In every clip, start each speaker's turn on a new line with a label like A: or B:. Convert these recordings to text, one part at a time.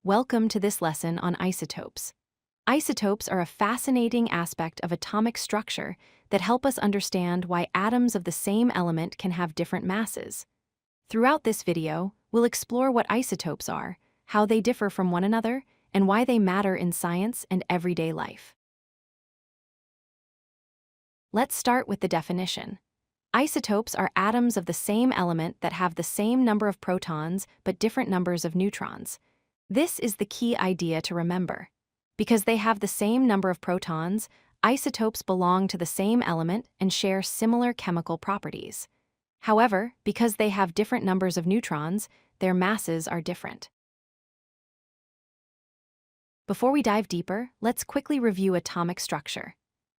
A: Welcome to this lesson on isotopes. Isotopes are a fascinating aspect of atomic structure that help us understand why atoms of the same element can have different masses. Throughout this video, we'll explore what isotopes are, how they differ from one another, and why they matter in science and everyday life. Let's start with the definition. Isotopes are atoms of the same element that have the same number of protons but different numbers of neutrons. This is the key idea to remember. Because they have the same number of protons, isotopes belong to the same element and share similar chemical properties. However, because they have different numbers of neutrons, their masses are different. Before we dive deeper, let's quickly review atomic structure.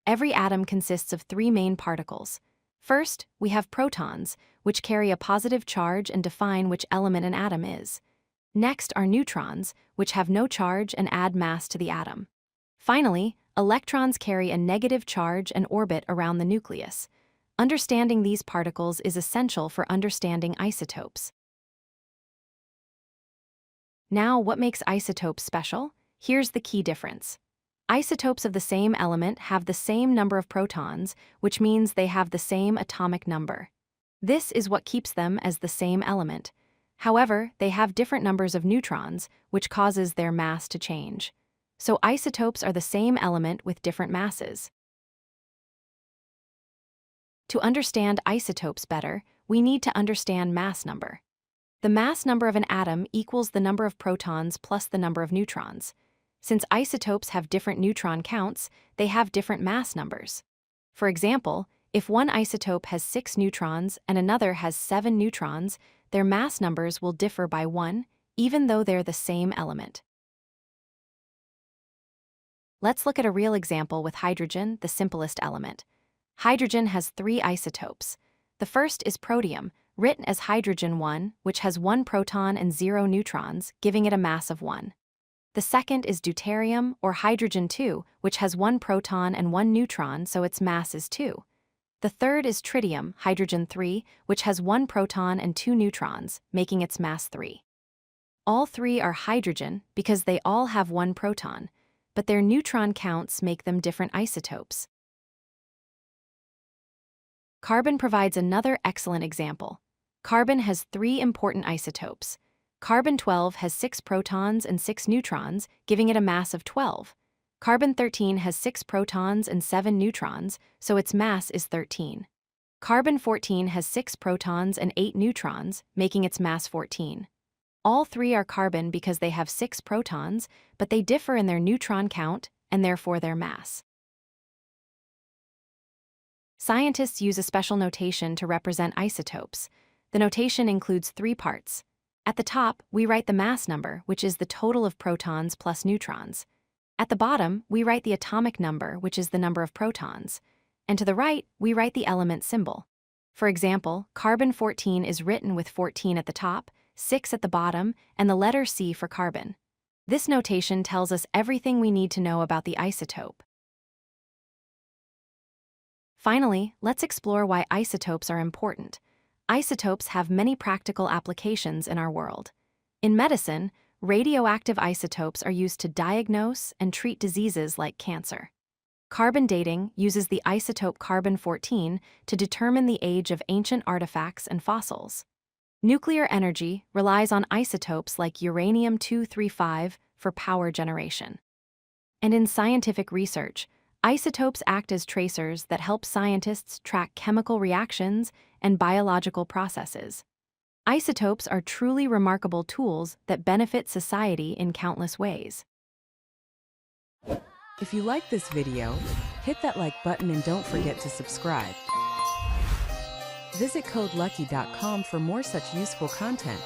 A: Every atom consists of three main particles. First, we have protons, which carry a positive charge and define which element an atom is. Next are neutrons, which have no charge and add mass to the atom. Finally, electrons carry a negative charge and orbit around the nucleus. Understanding these particles is essential for understanding isotopes. Now, what makes isotopes special? Here's the key difference. Isotopes of the same element have the same number of protons, which means they have the same atomic number. This is what keeps them as the same element. However, they have different numbers of neutrons, which causes their mass to change. So isotopes are the same element with different masses. To understand isotopes better, we need to understand mass number. The mass number of an atom equals the number of protons plus the number of neutrons. Since isotopes have different neutron counts, they have different mass numbers. For example, if one isotope has 6 neutrons and another has 7 neutrons, their mass numbers will differ by 1, even though they're the same element. Let's look at a real example with hydrogen, the simplest element. Hydrogen has 3 isotopes. The first is protium, written as hydrogen-1, which has 1 proton and 0 neutrons, giving it a mass of 1. The second is deuterium, or hydrogen-2, which has 1 proton and 1 neutron, so its mass is 2. The third is tritium, hydrogen-3, which has 1 proton and 2 neutrons, making its mass 3. All three are hydrogen because they all have 1 proton, but their neutron counts make them different isotopes. Carbon provides another excellent example. Carbon has 3 important isotopes. Carbon-12 has 6 protons and 6 neutrons, giving it a mass of 12. Carbon-13 has 6 protons and 7 neutrons, so its mass is 13. Carbon-14 has 6 protons and 8 neutrons, making its mass 14. All three are carbon because they have 6 protons, but they differ in their neutron count and therefore their mass. Scientists use a special notation to represent isotopes. The notation includes 3 parts. At the top, we write the mass number, which is the total of protons plus neutrons. At the bottom, we write the atomic number, which is the number of protons. And to the right, we write the element symbol. For example, carbon-14 is written with 14 at the top, 6 at the bottom, and the letter C for carbon. This notation tells us everything we need to know about the isotope. Finally, let's explore why isotopes are important. Isotopes have many practical applications in our world. In medicine, radioactive isotopes are used to diagnose and treat diseases like cancer. Carbon dating uses the isotope carbon-14 to determine the age of ancient artifacts and fossils. Nuclear energy relies on isotopes like uranium-235 for power generation. And in scientific research, isotopes act as tracers that help scientists track chemical reactions and biological processes. Isotopes are truly remarkable tools that benefit society in countless ways.
B: If you like this video, hit that like button and don't forget to subscribe. Visit codelucky.com for more such useful content.